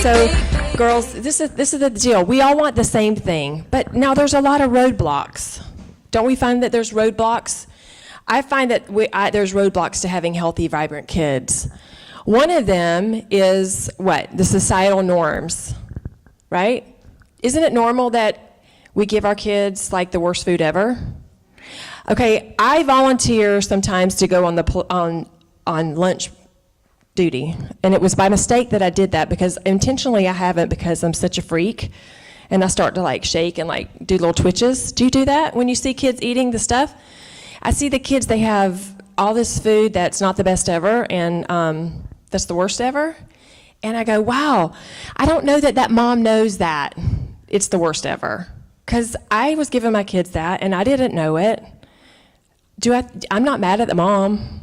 So, girls, this is the deal. We all want the same thing, but now there's a lot of roadblocks. Don't we find that there's roadblocks? I find that there's roadblocks to having healthy, vibrant kids. One of them is what? The societal norms, right? Isn't it normal that we give our kids like the worst food ever? Okay, I volunteer sometimes to go on lunch duty, and it was by mistake that I did that, because intentionally I haven't, because I'm such a freak and I start to like shake and like do little twitches. Do you do that when you see kids eating the stuff? I see the kids, they have all this food that's not the best ever, and that's the worst ever, and I go, wow, I don't know that mom knows that it's the worst ever, because I was giving my kids that and I didn't know it. I'm not mad at the mom.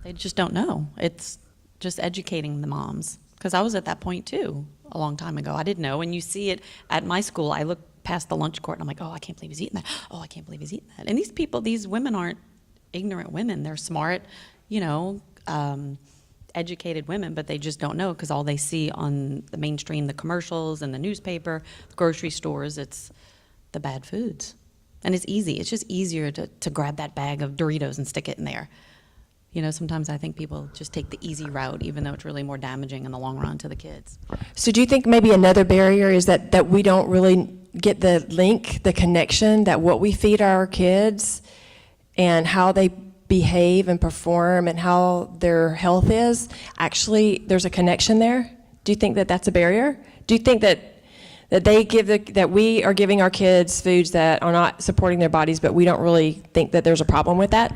They just don't know. It's just educating the moms, because I was at that point too a long time ago. I didn't know, and you see it at my school. I look past the lunch court and I'm like, oh, I can't believe he's eating that. Oh, I can't believe he's eating that. And these people, these women aren't ignorant women. They're smart, educated women, but they just don't know, because all they see on the mainstream, the commercials and the newspaper, the grocery stores, it's the bad foods. And it's easy. It's just easier to grab that bag of Doritos and stick it in there. Sometimes I think people just take the easy route, even though it's really more damaging in the long run to the kids. So do you think maybe another barrier is that we don't really get the link, the connection, that what we feed our kids and how they behave and perform and how their health is, actually there's a connection there? Do you think that that's a barrier? Do you think that that we are giving our kids foods that are not supporting their bodies, but we don't really think that there's a problem with that?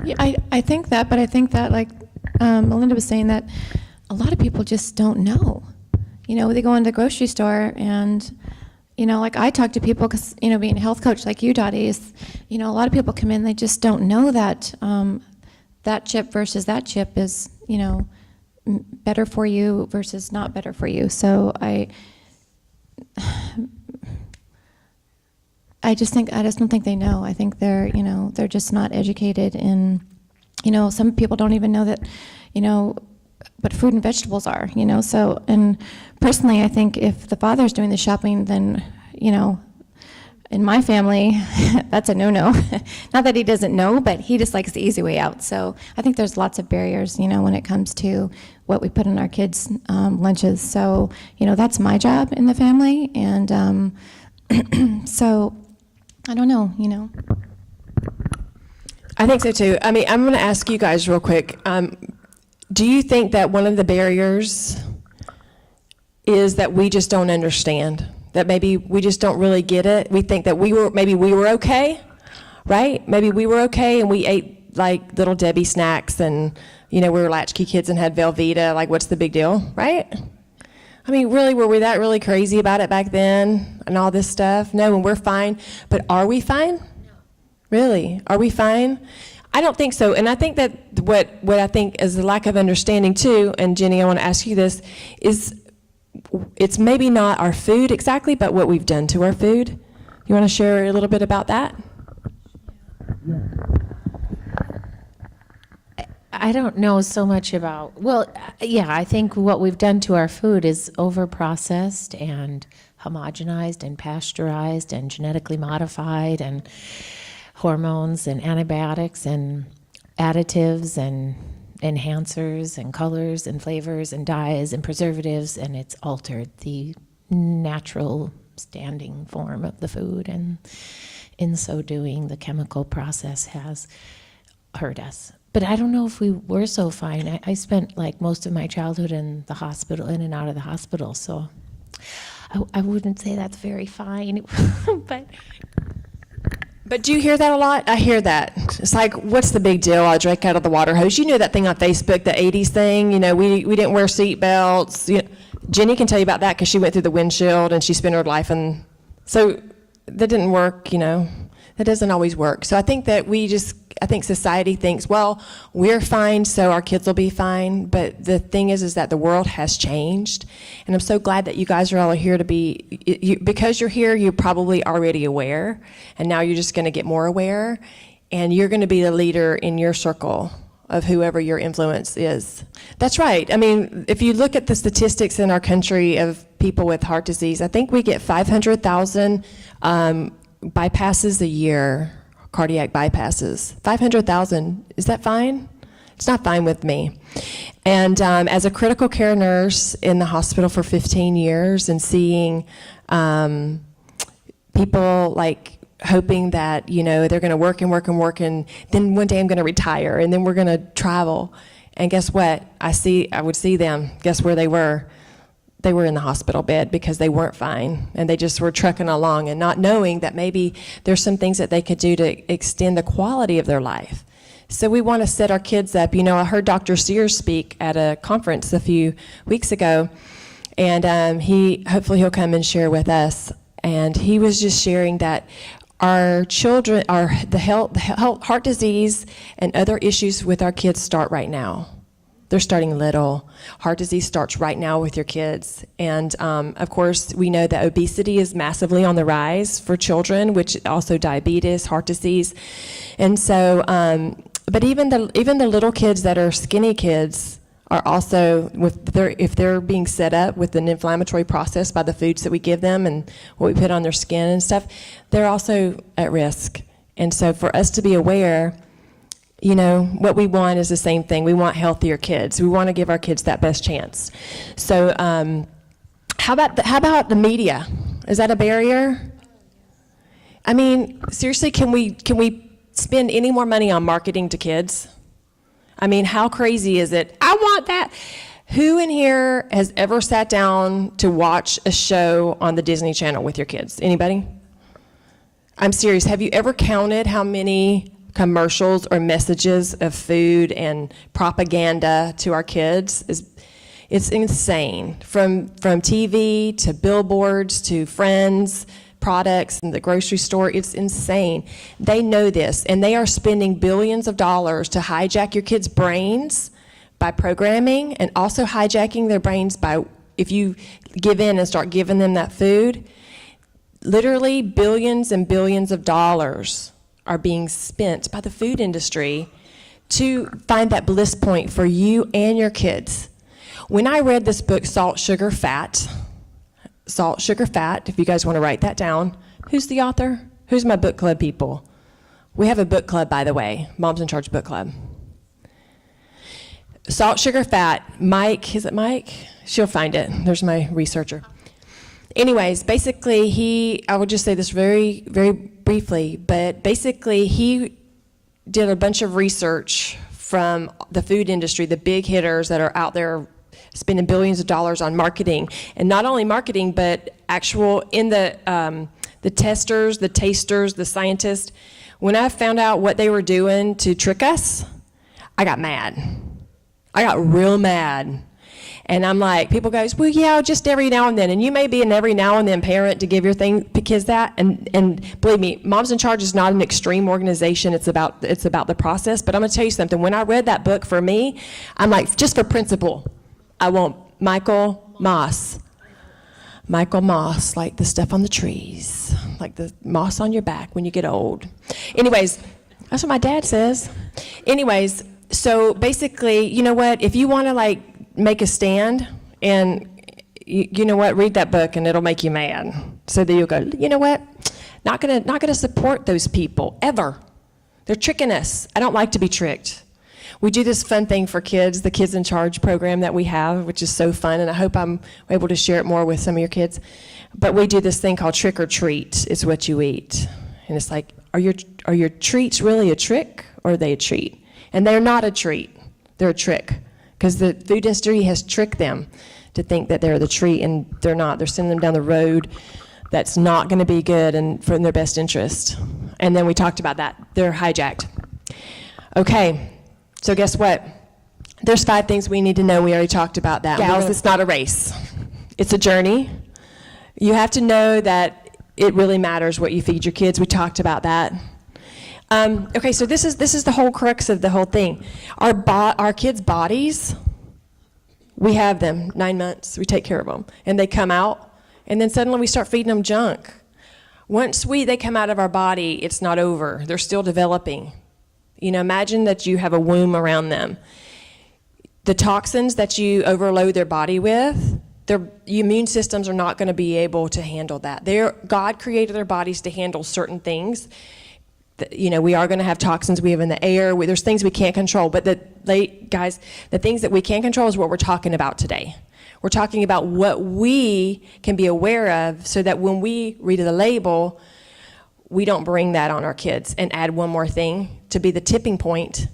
Yeah, I think that, but I think that, like Melinda was saying, that a lot of people just don't know. They go into the grocery store and, like I talk to people, because, being a health coach like you, Dottie, is, a lot of people come in, they just don't know that that chip versus that chip is, better for you versus not better for you. So I just don't think they know. I think they're just not educated in, some people don't even know that, what fruit and vegetables are, so, and personally, I think if the father's doing the shopping, then, in my family, that's a no-no. Not that he doesn't know, but he just likes the easy way out. So I think there's lots of barriers, when it comes to what we put in our kids' lunches. So, that's my job in the family, and so I don't know, I think so too. I mean, I'm going to ask you guys real quick. Do you think that one of the barriers is that we just don't understand? That maybe we just don't really get it? We think that maybe we were okay, right? Maybe we were okay and we ate like Little Debbie snacks, and we were latchkey kids and had Velveeta. Like, what's the big deal, right? I mean, really, were we that really crazy about it back then and all this stuff? No, and we're fine. But are we fine? No. Really? Are we fine? I don't think so. And I think that what I think is the lack of understanding too, and Jenny, I want to ask you this, is it's maybe not our food exactly, but what we've done to our food. You want to share a little bit about that? I don't know so much about, I think what we've done to our food is over-processed and homogenized and pasteurized and genetically modified, and hormones and antibiotics and additives and enhancers and colors and flavors and dyes and preservatives, and it's altered the natural standing form of the food, and in so doing, the chemical process has hurt us. But I don't know if we were so fine. I spent like most of my childhood in the hospital, in and out of the hospital, so I wouldn't say that's very fine, But do you hear that a lot? I hear that. It's like, what's the big deal? I drank out of the water hose. You know that thing on Facebook, the 80s thing? We didn't wear seat belts. Jenny can tell you about that because she went through the windshield and she spent her life. And so that didn't work, That doesn't always work. So I think that I think society thinks, well, we're fine, so our kids will be fine. But the thing is that the world has changed. And I'm so glad that you guys are all here to because you're here, you're probably already aware. And now you're just going to get more aware. And you're going to be the leader in your circle of whoever your influence is. That's right. I mean, if you look at the statistics in our country of people with heart disease, I think we get 500,000 bypasses a year, cardiac bypasses. 500,000, is that fine? It's not fine with me. And as a critical care nurse in the hospital for 15 years and seeing people like hoping that, you know, they're going to work and work and work, and then one day I'm going to retire, and then we're going to travel. And guess what? I would see them. Guess where they were? They were in the hospital bed because they weren't fine, and they just were trucking along and not knowing that maybe there's some things that they could do to extend the quality of their life. So we want to set our kids up. You know, I heard Dr. Sears speak at a conference a few weeks ago, and hopefully he'll come and share with us. And he was just sharing that our children, heart disease and other issues with our kids start right now. They're starting little. Heart disease starts right now with your kids. And of course, we know that obesity is massively on the rise for children, which also diabetes, heart disease. And so, but even the little kids that are skinny kids are also, if they're being set up with an inflammatory process by the foods that we give them and what we put on their skin and stuff, they're also at risk. And so for us to be aware, you know, what we want is the same thing. We want healthier kids. We want to give our kids that best chance. So how about the media? Is that a barrier? I mean, seriously, can we spend any more money on marketing to kids? I mean, how crazy is it? I want that. Who in here has ever sat down to watch a show on the Disney Channel with your kids? Anybody? I'm serious. Have you ever counted how many commercials or messages of food and propaganda to our kids? It's insane. From TV to billboards to friends, products in the grocery store, it's insane. They know this, and they are spending billions of dollars to hijack your kids' brains by programming, and also hijacking their brains by, if you give in and start giving them that food, literally billions and billions of dollars are being spent by the food industry to find that bliss point for you and your kids. When I read this book, Salt, Sugar, Fat, if you guys want to write that down. Who's the author? Who's my book club people? We have a book club, by the way, Moms in Charge Book Club. Salt, Sugar, Fat, Mike, is it Mike? She'll find it. There's my researcher. Anyways, basically I will just say this very, very briefly, but basically he did a bunch of research from the food industry, the big hitters that are out there spending billions of dollars on marketing, and not only marketing, but actual in the testers, the tasters, the scientists. When I found out what they were doing to trick us, I got mad. I got real mad. And I'm like, people goes, well, yeah, just every now and then. And you may be an every now and then parent to give your kids that. And believe me, Moms in Charge is not an extreme organization. It's about the process. But I'm going to tell you something. When I read that book, for me, I'm like, just for principle, I want Michael Moss, like the stuff on the trees, like the moss on your back when you get old. Anyways, that's what my dad says. Anyways, so basically, you know what? If you want to like make a stand, and you know what? Read that book, and it'll make you mad. So that you'll go, you know what? Not gonna support those people ever. They're tricking us. I don't like to be tricked. We do this fun thing for kids, the Kids in Charge program that we have, which is so fun, and I hope I'm able to share it more with some of your kids. But we do this thing called trick or treat. It's what you eat. And it's like, are your treats really a trick, or are they a treat? And they're not a treat. They're a trick. Because the food industry has tricked them to think that they're the treat, and they're not. They're sending them down the road that's not going to be good and for their best interest. And then we talked about that. They're hijacked. Okay. So guess what? There's 5 things we need to know. We already talked about that. Gals, it's not a race. It's a journey. You have to know that it really matters what you feed your kids. We talked about that. Okay, so this is the whole crux of the whole thing. Our kids' bodies, we have them 9 months. We take care of them. And they come out, and then suddenly we start feeding them junk. Once they come out of our body, it's not over. They're still developing. You know, imagine that you have a womb around them. The toxins that you overload their body with, their immune systems are not going to be able to handle that. God created their bodies to handle certain things. You know, we are going to have toxins we have in the air. There's things we can't control, but the things that we can control is what we're talking about today. We're talking about what we can be aware of so that when we read the label, we don't bring that on our kids and add one more thing to be the tipping point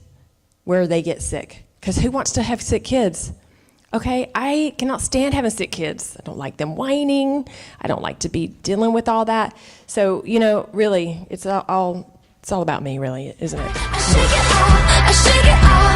where they get sick. Because who wants to have sick kids? Okay, I cannot stand having sick kids. I don't like them whining. I don't like to be dealing with all that. So, you know, really, it's all about me, really, isn't it? I shake it off, I shake it off.